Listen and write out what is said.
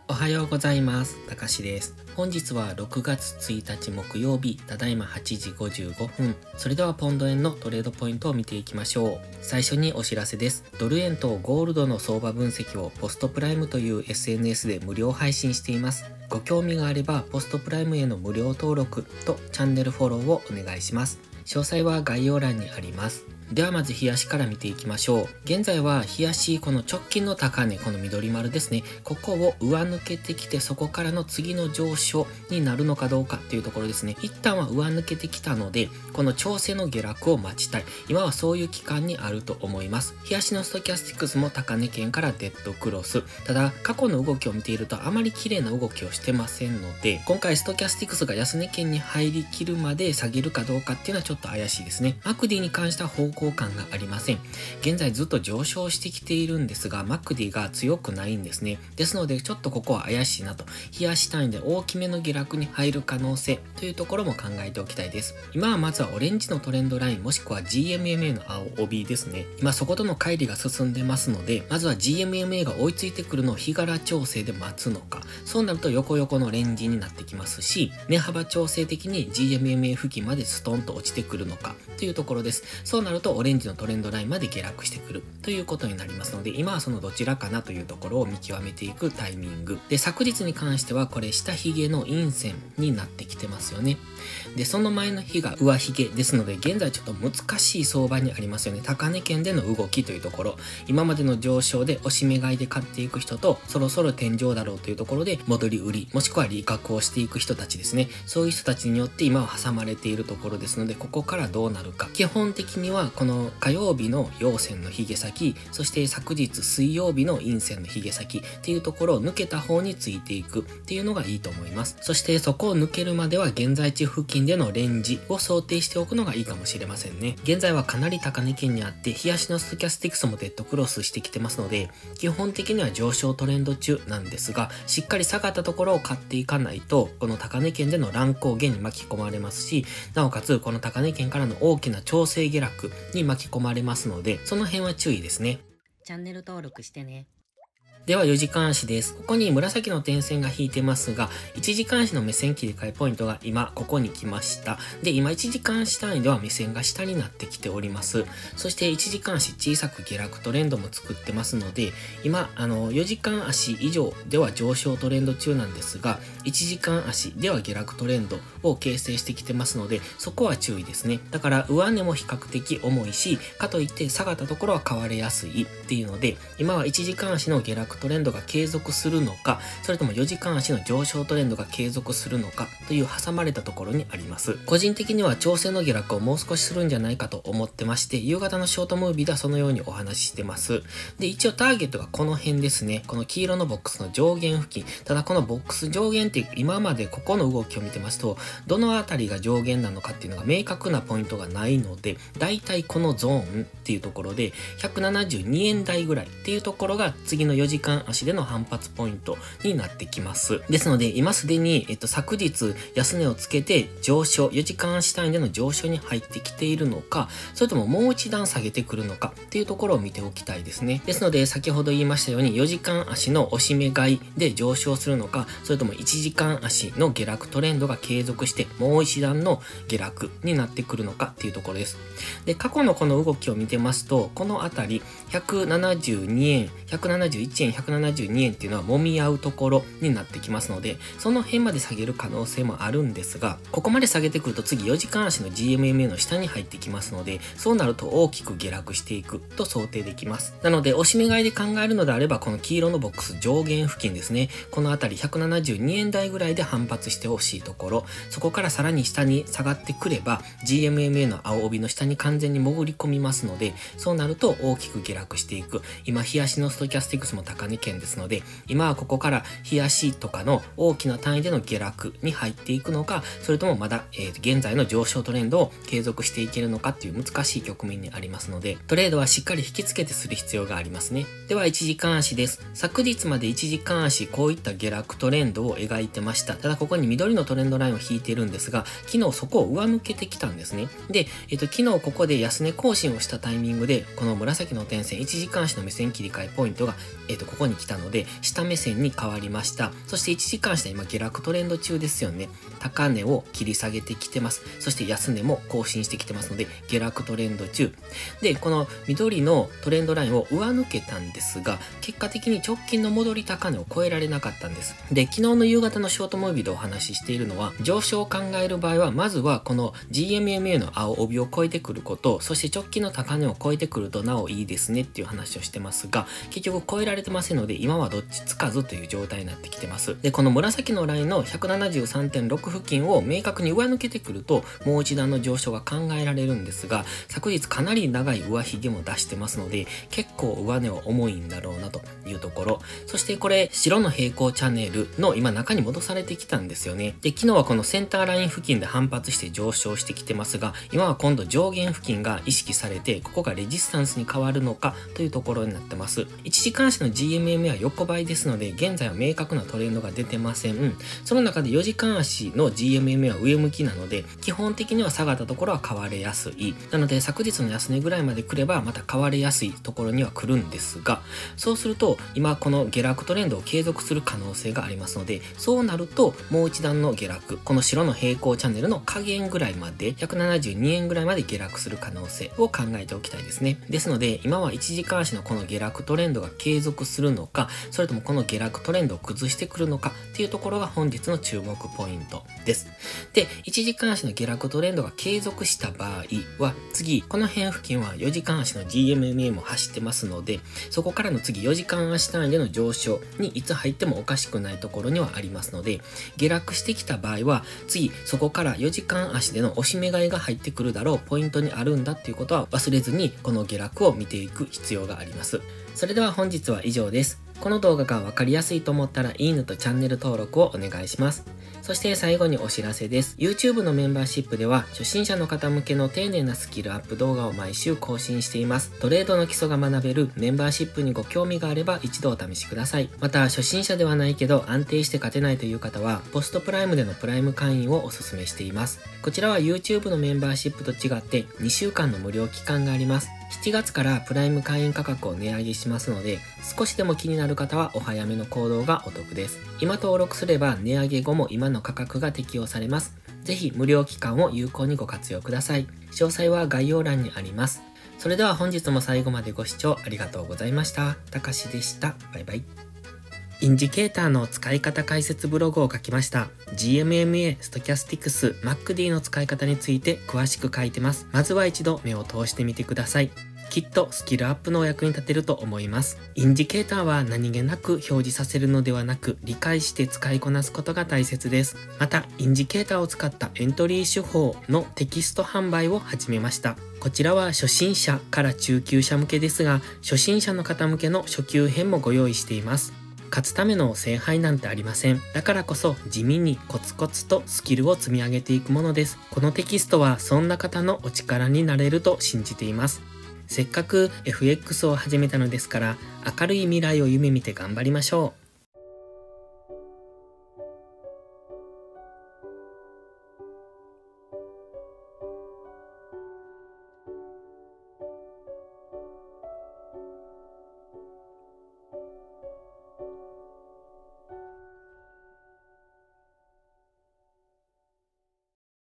おはようございます。たかしです。本日は6月1日木曜日、ただいま8時55分。それではポンド円のトレードポイントを見ていきましょう。最初にお知らせです。ドル円とゴールドの相場分析をポストプライムという SNS で無料配信しています。ご興味があればポストプライムへの無料登録とチャンネルフォローをお願いします。詳細は概要欄にあります。ではまず日足から見ていきましょう。現在は日足、この直近の高値、この緑丸ですね。ここを上抜けてきて、そこからの次の上昇になるのかどうかっていうところですね。一旦は上抜けてきたので、この調整の下落を待ちたい。今はそういう期間にあると思います。日足のストキャスティクスも高値圏からデッドクロス。ただ、過去の動きを見ているとあまり綺麗な動きをしてませんので、今回ストキャスティクスが安値圏に入りきるまで下げるかどうかっていうのはちょっと怪しいですね。マクディに関しては方向感がありません。現在ずっと上昇してきているんですが、マクディが強くないんですね。ですのでちょっとここは怪しいなと。日足単位で大きめの下落に入る可能性というところも考えておきたいです。今はまずはオレンジのトレンドラインもしくは GMMA の青帯ですね。今そことの乖離が進んでますので、まずは GMMA が追いついてくるのを日柄調整で待つのか。そうなると横横のレンジになってきますし、値幅調整的に GMMA 付近までストンと落ちてくるのかというところです。そうなるとオレンジのトレンドラインまで下落してくるということになりますので、今はそのどちらかなというところを見極めていくタイミングで、昨日に関してはこれ下髭の陰線になってきてますよね。でその前の日が上髭ですので、現在ちょっと難しい相場にありますよね。高値圏での動きというところ、今までの上昇で押し目買いで買っていく人と、そろそろ天井だろうというところで戻り売りもしくは利確をしていく人たちですね。そういう人たちによって今は挟まれているところですので、ここからどうなるか。基本的にはこの火曜日の陽線の髭先、そして昨日水曜日の陰線の髭先っていうところを抜けた方についていくっていうのがいいと思います。そしてそこを抜けるまでは現在地付近でのレンジを想定しておくのがいいかもしれませんね。現在はかなり高値圏にあって、日足のストキャスティクスもデッドクロスしてきてますので、基本的には上昇トレンド中なんですが、しっかり下がったところを買っていかないと、この高値圏での乱高下に巻き込まれますし、なおかつこの高値圏からの大きな調整下落に巻き込まれますので、その辺は注意ですね。チャンネル登録してね。では4時間足です。ここに紫の点線が引いてますが、1時間足の目線切り替えポイントが今ここに来ました。で、今1時間足単位では目線が下になってきております。そして1時間足小さく下落トレンドも作ってますので、今4時間足以上では上昇トレンド中なんですが、1時間足では下落トレンドを形成してきてますので、そこは注意ですね。だから上値も比較的重いし、かといって下がったところは買われやすいっていうので、今は1時間足の下落トレンドが継続するのか、それとも4時間足の上昇トレンドが継続するのかという挟まれたところにあります。個人的には調整の下落をもう少しするんじゃないかと思ってまして、夕方のショートムービーではそのようにお話ししてます。で、一応ターゲットがこの辺ですね。この黄色のボックスの上限付近。ただこのボックス上限って今までここの動きを見てますと、どのあたりが上限なのかっていうのが明確なポイントがないので、だいたいこのゾーンっていうところで172円台ぐらいっていうところが次の4時間足での反発ポイントになってきます。ですので今すでに、昨日安値をつけて上昇、4時間足単位での上昇に入ってきているのか、それとももう一段下げてくるのかっていうところを見ておきたいですね。ですので先ほど言いましたように4時間足の押し目買いで上昇するのか、それとも1時間足の下落トレンドが継続してもう一段の下落になってくるのかっていうところです。で、過去のこの動きを見てますと、このあたり172円、171円、172円っていうのは揉み合うところになってきますので、その辺まで下げる可能性もあるんですが、ここまで下げてくると次4時間足の GMMA の下に入ってきますので、そうなると大きく下落していくと想定できます。なので押し目買いで考えるのであれば、この黄色のボックス上限付近ですね、このあたり172円台ぐらいで反発してほしいところ、そこからさらに下に下がってくれば GMMA の青帯の下に完全に潜り込みますので、そうなると大きく下落していく。今日足のストキャスティクスも高値圏ですので、今はここから日足とかの大きな単位での下落に入っていくのか、それともまだ、現在の上昇トレンドを継続していけるのかっていう難しい局面にありますので、トレードはしっかり引き付けてする必要がありますね。では1時間足です。昨日まで1時間足こういった下落トレンドを描いてました。ただここに緑のトレンドラインを引いているんですが、昨日そこを上抜けてきたんですね。で、昨日ここで安値更新をしたタイミングで、この紫の点線1時間足の目線切り替えポイントが、ここに来たので、下目線に変わりました。そして1時間足は今下落トレンド中ですよね。高値を切り下げてきてます。そして安値も更新してきてますので、下落トレンド中。で、この緑のトレンドラインを上抜けたんですが、結果的に直近の戻り高値を超えられなかったんです。で、昨日の夕方のショートムービーでお話ししているのは、上昇を考える場合は、まずはこの GMMA の青帯を超えてくること、そして直近の高値を超えてくるとなおいいですねっていう話をしてますが、結局超えられてませんので、今はどっちつかずという状態になってきてます。で、この紫のラインの 173.6 付近を明確に上抜けてくると、もう一段の上昇が考えられるんですが、昨日かなり長い上髭も出してますので、結構上値は重いんだろうなというところ。そしてこれ、白の平行チャンネルの今中に戻されてきたんですよね。で、昨日はこのセンターライン付近で反発して上昇してきてますが、今は今度上限付近が意識されて、ここがレジスタンスに変わるのかというところになってます。1時間足の GMMA は横ばいですので、現在は明確なトレンドが出てません。その中で4時間足の GMMA は上向きなので、基本的には下がったところは買われやすい。なので、昨日の安値ぐらいまで来れば、また買われやすいところには来るんですが、そうすると、今この下落トレンドを継続する可能性がありますので、そうなると、もう一段の下落、この白の平行チャンネルの下限ぐらいまで、172円ぐらいまで下落する可能性を考えておきたいですね。ですので、今は1時間足のこの下落トレンドが継続するのか、それともこの下落トレンドを崩してくるのかっていうところが本日の注目ポイントです。で、1時間足の下落トレンドが継続した場合は、次、この辺付近は4時間足の GMMA も走ってますので、そこからの次4時間足単位での上昇にいつ入ってもおかしくないところにはありますので、下落してきた場合は、次、そこから4時間足での押し目買いが入ってくるだろうポイントにあるんだっていうことは忘れずに、この下落を見ていく必要があります。それでは本日は以上です。この動画がわかりやすいと思ったらいいねとチャンネル登録をお願いします。そして最後にお知らせです。YouTube のメンバーシップでは初心者の方向けの丁寧なスキルアップ動画を毎週更新しています。トレードの基礎が学べるメンバーシップにご興味があれば一度お試しください。また初心者ではないけど安定して勝てないという方はポストプライムでのプライム会員をお勧めしています。こちらは YouTube のメンバーシップと違って2週間の無料期間があります。7月からプライム会員価格を値上げしますので、少しでも気になる方はお早めの行動がお得です。今登録すれば値上げ後も今の価格が適用されます。ぜひ無料期間を有効にご活用ください。詳細は概要欄にあります。それでは本日も最後までご視聴ありがとうございました。たかしでした。バイバイ。インジケーターの使い方解説ブログを書きました。GMMA、ストキャスティクス、MACD の使い方について詳しく書いてます。まずは一度目を通してみてください。きっとスキルアップのお役に立てると思います。インジケーターは何気なく表示させるのではなく、理解して使いこなすことが大切です。また、インジケーターを使ったエントリー手法のテキスト販売を始めました。こちらは初心者から中級者向けですが、初心者の方向けの初級編もご用意しています。勝つための聖杯なんてありません。だからこそ地味にコツコツとスキルを積み上げていくものです。このテキストはそんな方のお力になれると信じています。せっかく FX を始めたのですから、明るい未来を夢見て頑張りましょう。